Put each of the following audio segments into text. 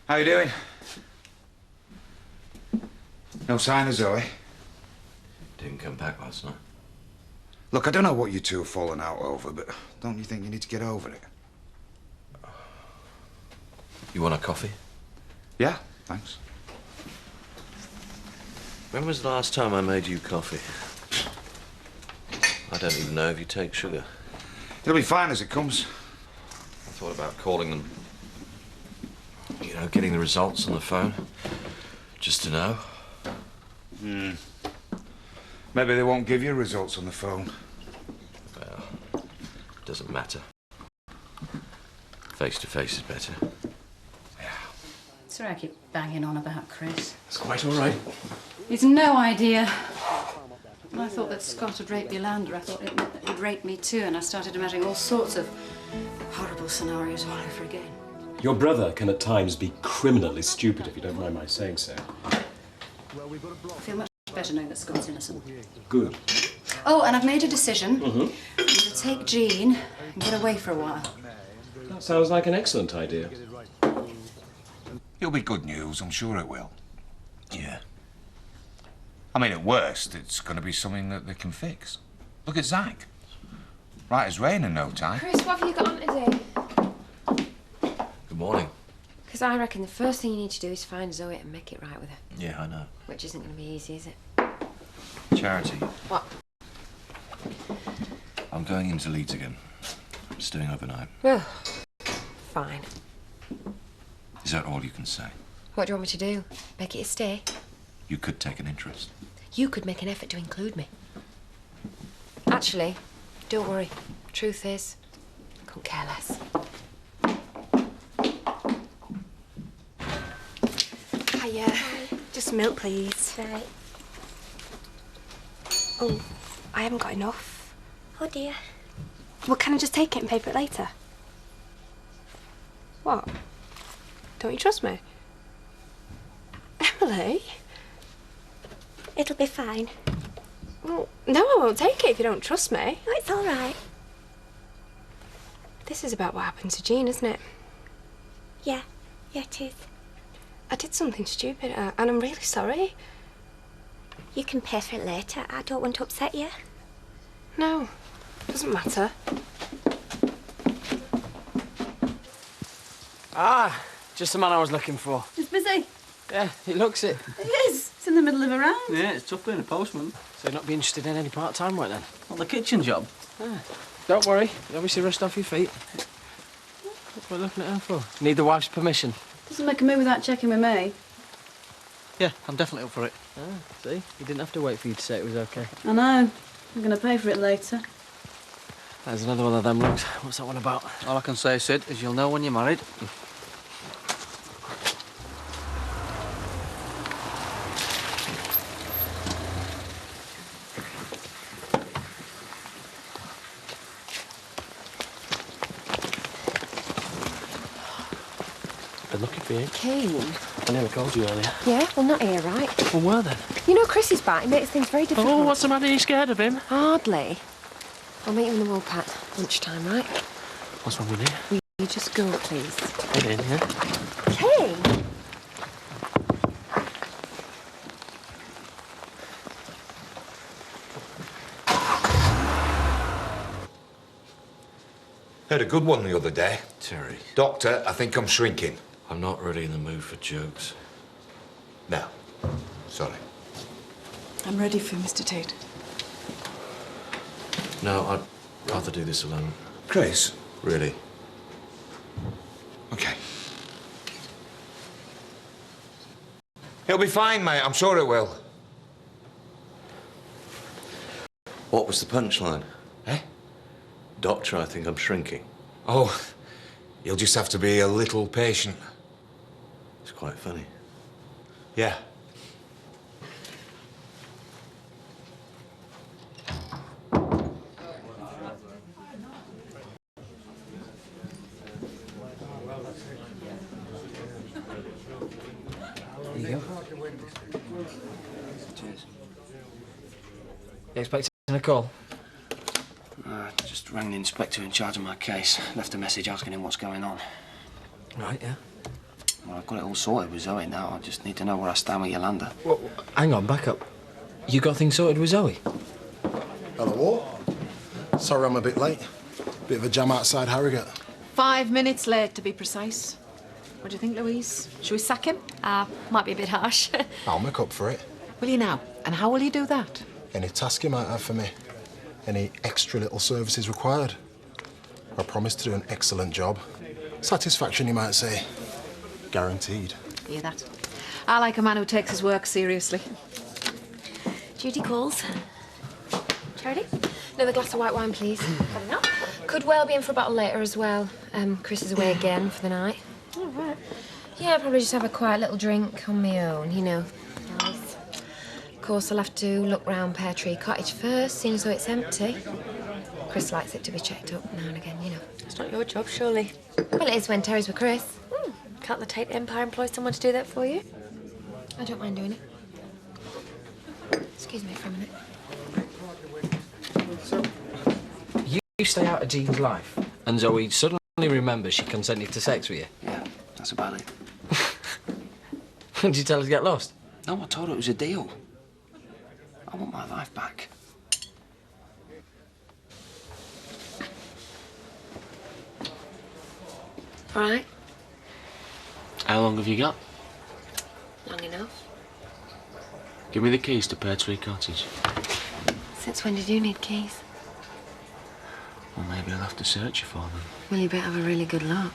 How you doing? No sign of Zoe? Didn't come back last night. Look, I don't know what you two have fallen out over, but don't you think you need to get over it? You want a coffee? Yeah, thanks. When was the last time I made you coffee? I don't even know if you take sugar. It'll be fine as it comes. I thought about calling them. You know, getting the results on the phone. Just to know. Maybe they won't give you results on the phone. Well, doesn't matter. Face to face is better. Yeah. Sorry I keep banging on about Chris. It's quite all right. He's no idea. When I thought that Scott had raped Yolanda, I thought it would rape me too, and I started imagining all sorts of horrible scenarios all over again. Your brother can at times be criminally stupid, if you don't mind my saying so. I feel much better knowing that Scott's innocent. Good. Oh, and I've made a decision. I'm going to take Jean and get away for a while. That sounds like an excellent idea. It'll be good news, I'm sure it will. Yeah. I mean, at worst, it's going to be something that they can fix. Look at Zach. Right as rain in no time. Chris, what have you got on today? Good morning. Because I reckon the first thing you need to do is find Zoe and make it right with her. Yeah, I know. Which isn't going to be easy, is it? Charity. What? I'm going into Leeds again. I'm staying overnight. Well, fine. Is that all you can say? What do you want me to do? Make it a stay? You could take an interest. You could make an effort to include me. Actually, don't worry. Truth is, I couldn't care less. Hiya. Just milk, please. Right. Oh, I haven't got enough. Oh dear. Well, can I just take it and pay for it later? What? Don't you trust me? Emily? It'll be fine. Well, no, I won't take it if you don't trust me. Oh, it's all right. This is about what happened to Jean, isn't it? Yeah, it is. I did something stupid, and I'm really sorry. You can pay for it later. I don't want to upset you. No, doesn't matter. Ah, just the man I was looking for. It's busy. Yeah, it looks it. It is. It's in the middle of a round. Yeah, it's tough being a postman. So you'd not be interested in any part-time work then? Well, the kitchen job. Ah, don't worry, you obviously rest off your feet. What are we looking at her for? Need the wife's permission. Doesn't make a move without checking with me. Yeah, I'm definitely up for it. Ah, see? You didn't have to wait for you to say it was okay. I know. I'm going to pay for it later. There's another one of them looks. What's that one about? All I can say, Sid, is you'll know when you're married. Been looking for you. Keen? I never called you earlier. Yeah, well, not here, right? Well, where then? You know Chris's back. It makes things very difficult. Oh, what's the matter? Are you scared of him? Hardly. I'll meet you in the Woolpat. Lunchtime, right? What's wrong with you? Will you just go, please? Get in, yeah? Kane? Heard a good one the other day. Terry, Doctor, I think I'm shrinking. I'm not really in the mood for jokes. No. Sorry. I'm ready for Mr. Tate. No, I'd rather do this alone. Chris? Really. Okay. It'll be fine, mate. I'm sure it will. What was the punchline? Eh? Doctor, I think I'm shrinking. Oh, you'll just have to be a little patient. It's quite funny. Yeah. There you go. Cheers. You expecting a call? Just rang the inspector in charge of my case. Left a message asking him what's going on. Right, yeah. Well, I've got it all sorted with Zoe now. I just need to know where I stand with Yolanda. Well, hang on, back up. You got things sorted with Zoe? Hello. Sorry I'm a bit late. Bit of a jam outside Harrogate. 5 minutes late, to be precise. What do you think, Louise? Should we sack him? Might be a bit harsh. I'll make up for it. Will you now? And how will you do that? Any task you might have for me. Any extra little services required. I promise to do an excellent job. Satisfaction, you might say. Guaranteed. Hear that? I like a man who takes his work seriously. Judy calls. Charity? Another glass of white wine, please. Could well be in for a bottle later as well. Chris is away again for the night. Oh, right. Yeah, probably just have a quiet little drink on my own, you know. Nice. Of course, I'll have to look round Pear Tree Cottage first, seeing as though it's empty. Chris likes it to be checked up now and again, you know. It's not your job, surely. Well, it is when Terry's with Chris. Can't the Tate Empire employ someone to do that for you? I don't mind doing it. Excuse me for a minute. So, you stay out of Jean's life, and Zoe suddenly remembers she consented to sex with you? Yeah, that's about it. Did you tell her to get lost? No, I told her it was a deal. I want my life back. All right. How long have you got? Long enough. Give me the keys to Pear Tree Cottage. Since when did you need keys? Well, maybe I'll have to search you for them. Well, you better have a really good look.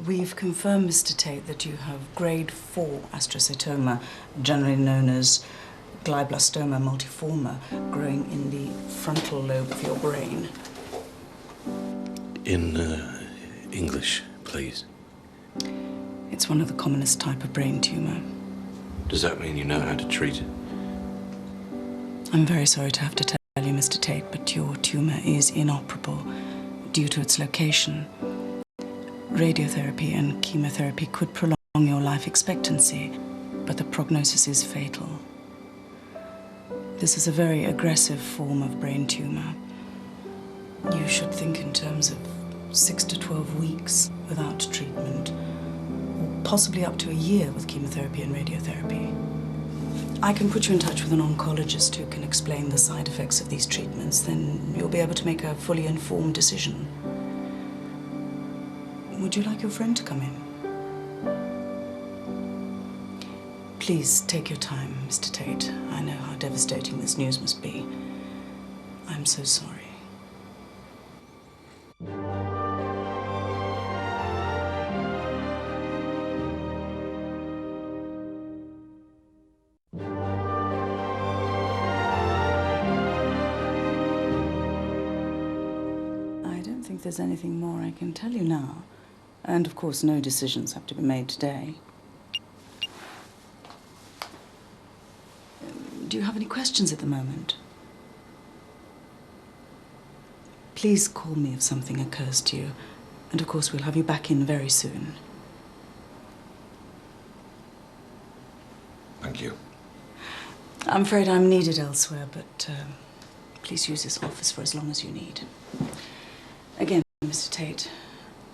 We've confirmed, Mr. Tate, that you have grade 4 astrocytoma, generally known as glioblastoma multiforme, growing in the frontal lobe of your brain. In English, please. It's one of the commonest type of brain tumour. Does that mean you know how to treat it? I'm very sorry to have to tell you, Mr. Tate, but your tumour is inoperable due to its location. Radiotherapy and chemotherapy could prolong your life expectancy, but the prognosis is fatal. This is a very aggressive form of brain tumour. You should think in terms of 6 to 12 weeks without treatment, or possibly up to a year with chemotherapy and radiotherapy. I can put you in touch with an oncologist who can explain the side effects of these treatments. Then you'll be able to make a fully informed decision. Would you like your friend to come in? Please take your time, Mr. Tate. I know how devastating this news must be. I'm so sorry. I don't think there's anything more I can tell you now. And, of course, no decisions have to be made today. Do you have any questions at the moment? Please call me if something occurs to you. And, of course, we'll have you back in very soon. Thank you. I'm afraid I'm needed elsewhere, but please use this office for as long as you need. Again, Mr. Tate,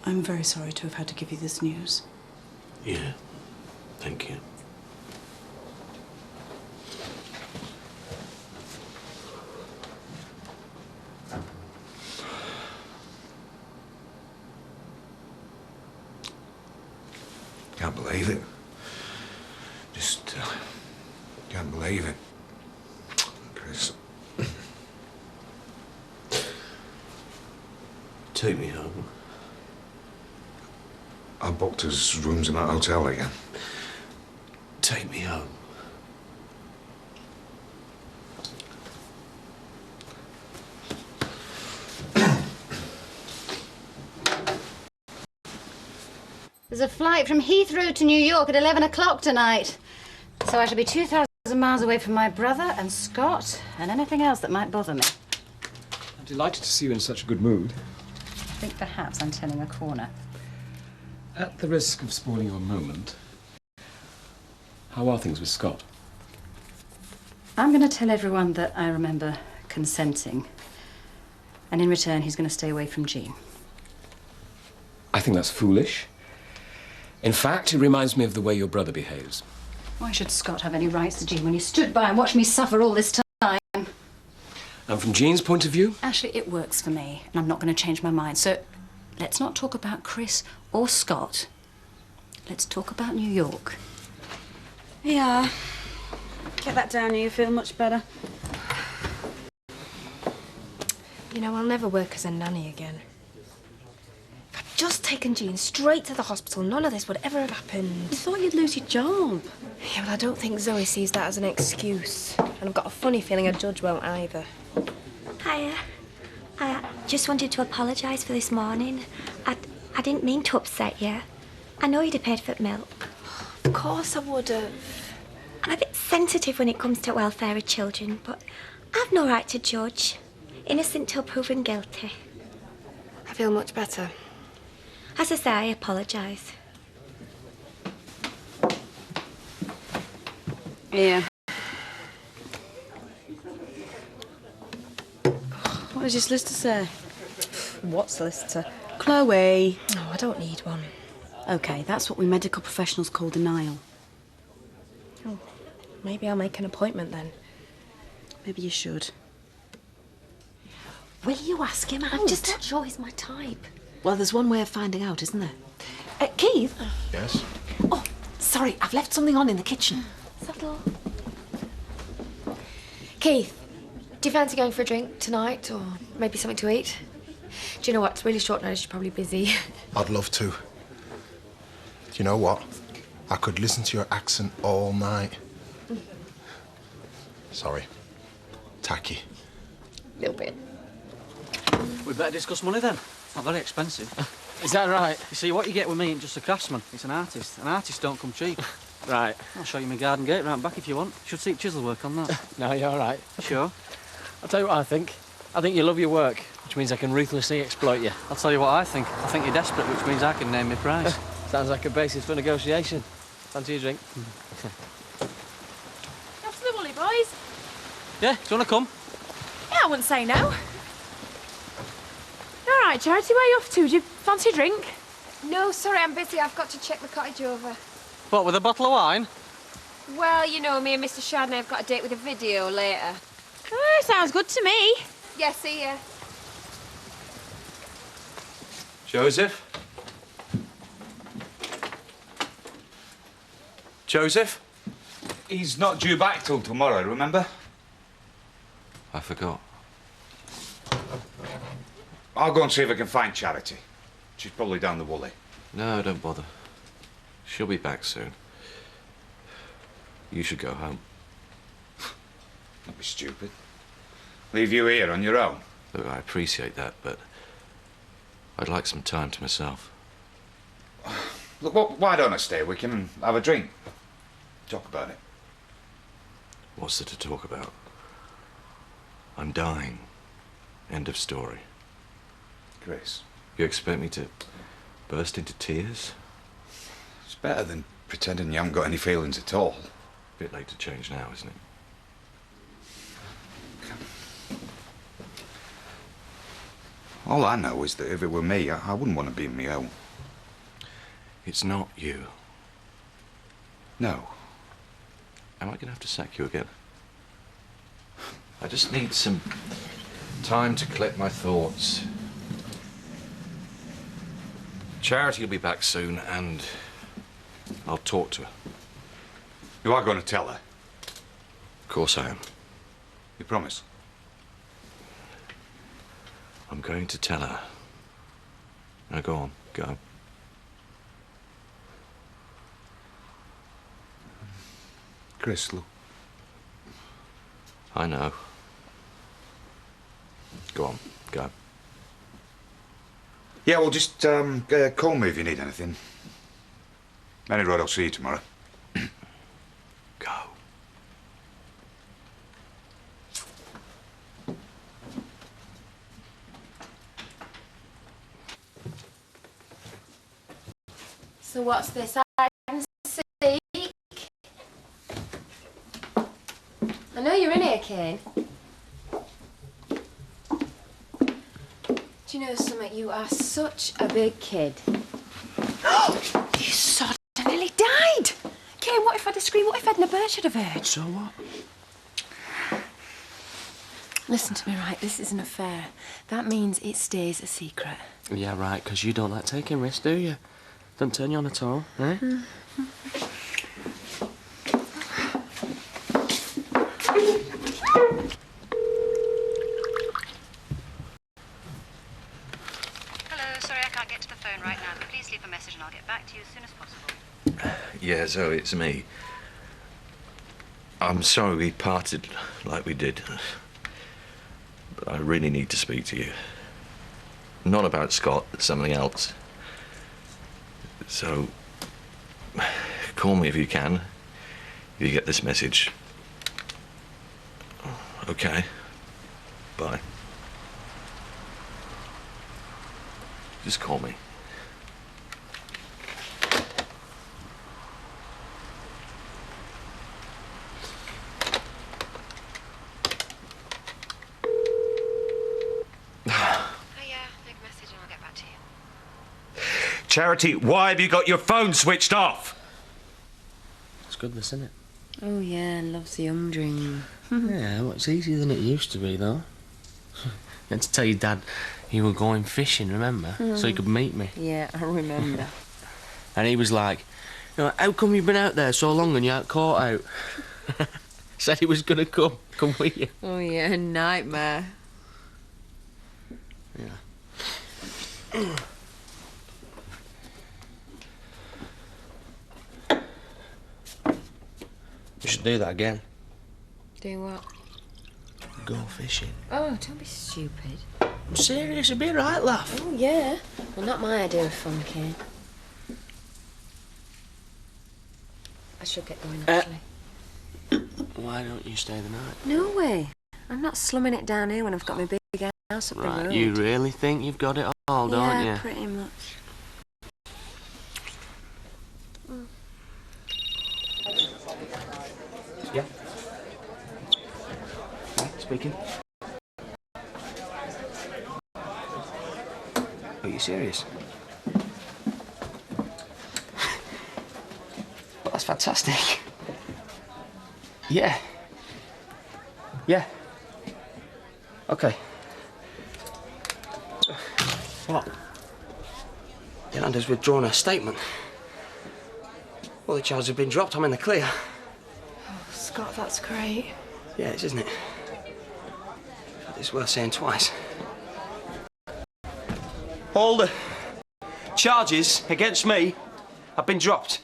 I'm very sorry to have had to give you this news. Yeah, thank you. Can't believe it. Just can't believe it. Chris. Take me home. I booked us rooms in that hotel again. Take me home. There's a flight from Heathrow to New York at 11 o'clock tonight. So I shall be 2,000 miles away from my brother and Scott and anything else that might bother me. I'm delighted to see you in such a good mood. I think perhaps I'm turning a corner. At the risk of spoiling your moment, how are things with Scott? I'm going to tell everyone that I remember consenting. And in return, he's going to stay away from Jean. I think that's foolish. In fact, it reminds me of the way your brother behaves. Why should Scott have any rights to Jean when he stood by and watched me suffer all this time? And from Jean's point of view? Actually, it works for me, and I'm not going to change my mind. So let's not talk about Chris or Scott. Let's talk about New York. Yeah. Get that down here, you feel much better. You know, I'll never work as a nanny again. If I'd just taken Jean straight to the hospital, none of this would ever have happened. You thought you'd lose your job. Yeah, well, I don't think Zoe sees that as an excuse. And I've got a funny feeling a judge won't either. Hiya. I just wanted to apologise for this morning. I didn't mean to upset you. I know you'd have paid for milk. Of course I would have. I'm a bit sensitive when it comes to welfare of children, but I've no right to judge. Innocent till proven guilty. I feel much better. As I say, I apologise. Yeah. What does your solicitor say? What solicitor? Chloe. No, I don't need one. OK, that's what we medical professionals call denial. Oh, maybe I'll make an appointment then. Maybe you should. Will you ask him out? I'm just not sure he's my type. Well, there's one way of finding out, isn't there? Keith? Yes? Oh, sorry, I've left something on in the kitchen. Subtle. Keith, do you fancy going for a drink tonight, or maybe something to eat? Do you know what? It's really short notice. You're probably busy. I'd love to. Do you know what? I could listen to your accent all night. Sorry. Tacky. A little bit. We better discuss money then. It's not very expensive. Is that right? You see, what you get with me ain't just a craftsman, it's an artist. An artist don't come cheap. Right. I'll show you my garden gate round back if you want. Should see chisel work on that. No, you're all right. Sure. I'll tell you what I think. I think you love your work, which means I can ruthlessly exploit you. I'll tell you what I think. I think you're desperate, which means I can name my price. Sounds like a basis for negotiation. Fancy a drink? Off to the Woolly boys. Yeah, do you want to come? Yeah, I wouldn't say no. All right, Charity, where are you off to? Do you fancy a drink? No, sorry, I'm busy. I've got to check the cottage over. What, with a bottle of wine? Well, you know, me and Mr. Chardonnay have got a date with a video later. Oh, sounds good to me. Yeah, see ya. Joseph? Joseph? He's not due back till tomorrow, remember? I forgot. I'll go and see if I can find Charity. She's probably down the Woolly. No, don't bother. She'll be back soon. You should go home. Don't be stupid. Leave you here on your own. Look, I appreciate that, but I'd like some time to myself. Look, why don't I stay? We can have a drink. Talk about it. What's there to talk about? I'm dying. End of story. Chris. You expect me to burst into tears? It's better than pretending you haven't got any feelings at all. Bit late to change now, isn't it? All I know is that if it were me, I wouldn't want to be in my own. It's not you. No. Am I going to have to sack you again? I just need some time to collect my thoughts. Charity will be back soon, and I'll talk to her. You are going to tell her? Of course I am. You promise? I'm going to tell her. Now go on, go. Chris, look. I know. Go on, go. Yeah, well, just call me if you need anything. Any road, I'll see you tomorrow. Go. So what's this? Hide and seek? I know you're in here, Kane. Do you know something? You are such a big kid. You sod, I nearly died. Kane, what if I'd have screamed? What if Edna Bird should have heard? So what? Listen to me, right? This is an affair. That means it stays a secret. Yeah, right, because you don't like taking risks, do you? Don't turn you on at all, eh? Hello, sorry I can't get to the phone right now, but please leave a message and I'll get back to you as soon as possible. Yeah, Zoe, it's me. I'm sorry we parted like we did. But I really need to speak to you. Not about Scott, but something else. So, call me if you can, if you get this message. Okay. Bye. Just call me. Charity, why have you got your phone switched off? It's good, this, isn't it? Oh, yeah, loves the umdring. Yeah, well, it's easier than it used to be, though. I had to tell your dad you were going fishing, remember? So he could meet me. Yeah, I remember. And he was like, you know, how come you've been out there so long and you aren't caught out? Said he was going to come with you. Oh, yeah, nightmare. Yeah. We should do that again. Do what? Go fishing. Oh, don't be stupid. I'm serious, it'd be a right laugh. Oh, yeah. Well, not my idea of fun, Kane. I should get going, actually. Why don't you stay the night? No way. I'm not slumming it down here when I've got my big house up the road. You really think you've got it all, don't you? Yeah, pretty much. Yeah. Speaking. Are you serious? Well, that's fantastic. Yeah. Yeah. Okay. What? Yolanda's withdrawn her statement. Well, the charges have been dropped. I'm in the clear. Oh, Scott, that's great. Yeah, it is, isn't it? But it's worth saying twice. All the charges against me have been dropped,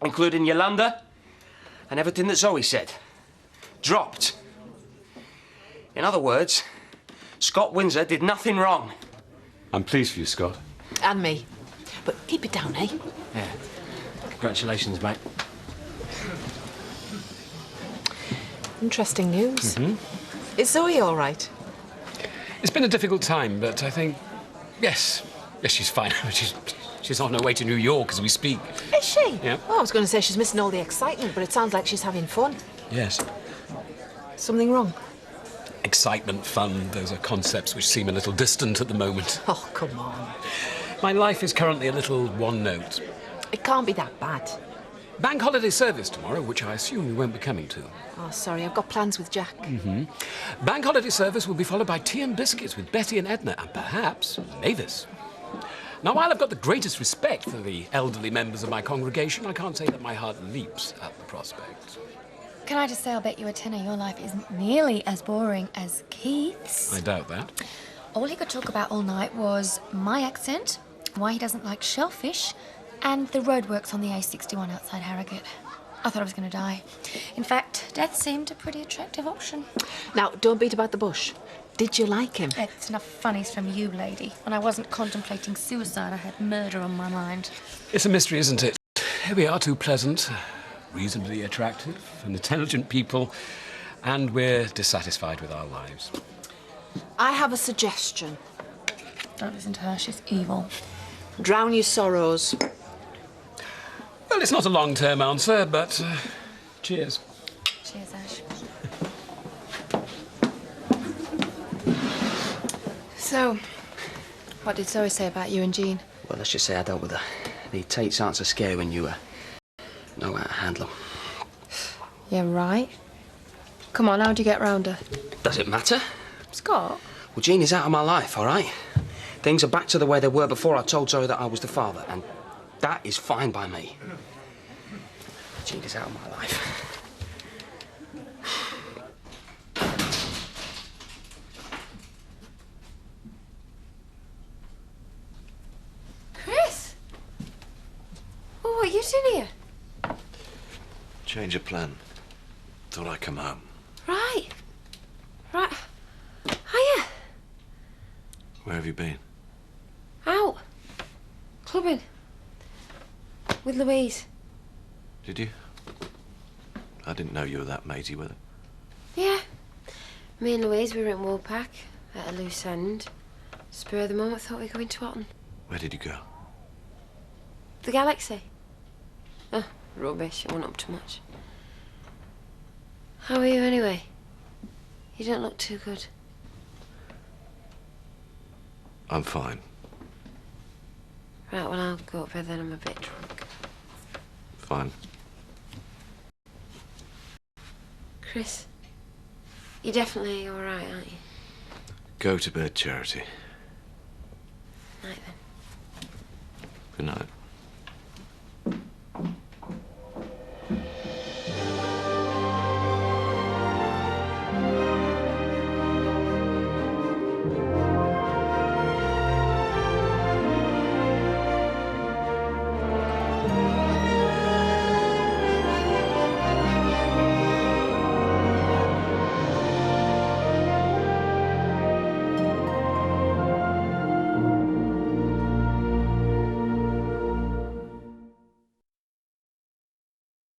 including Yolanda and everything that Zoe said. Dropped. In other words, Scott Windsor did nothing wrong. I'm pleased for you, Scott. And me. But keep it down, eh? Yeah. Congratulations, mate. Interesting news. Is Zoe all right? It's been a difficult time, but I think, yes, she's fine. She's on her way to New York as we speak. Is she? Yeah. Oh, I was going to say she's missing all the excitement, but it sounds like she's having fun. Yes. Something wrong? Excitement, fun, those are concepts which seem a little distant at the moment. Oh, come on. My life is currently a little one note. It can't be that bad. Bank holiday service tomorrow, which I assume you won't be coming to. Oh, sorry, I've got plans with Jack. Bank holiday service will be followed by tea and biscuits with Betty and Edna, and perhaps Mavis. Now, while I've got the greatest respect for the elderly members of my congregation, I can't say that my heart leaps at the prospect. Can I just say, I'll bet you a tenner your life isn't nearly as boring as Keith's. I doubt that. All he could talk about all night was my accent, why he doesn't like shellfish, and the roadworks on the A61 outside Harrogate. I thought I was going to die. In fact, death seemed a pretty attractive option. Now, don't beat about the bush. Did you like him? It's enough funnies from you, lady. When I wasn't contemplating suicide, I had murder on my mind. It's a mystery, isn't it? Here we are, two pleasant, reasonably attractive and intelligent people, and we're dissatisfied with our lives. I have a suggestion. Don't listen to her, she's evil. Drown your sorrows. Well, it's not a long-term answer, but cheers. Cheers, Ash. So, what did Zoe say about you and Jean? Well, let's just say I dealt with her. The Tates aren't so scary when you know how to handle them. Yeah, right. Come on, how'd you get round her? Does it matter? Scott? Well, Jean is out of my life, all right? Things are back to the way they were before I told Zoe that I was the father, and that is fine by me. Jean is out of my life. Chris? Well, what are you doing here? Change of plan. Thought I'd come home. Right. Right. Hiya. Where have you been? Out. Clubbing. With Louise. Did you? I didn't know you were that matey with her. Yeah. Me and Louise, we were in Woolpack at a loose end. Spur of the moment, thought we'd go into Otton. Where did you go? The Galaxy. Oh, rubbish. It wasn't up to much. How are you anyway? You don't look too good. I'm fine. Right, well, I'll go up there then. I'm a bit drunk. Fine. Chris, you're definitely all right, aren't you? Go to bed, Charity. Night then.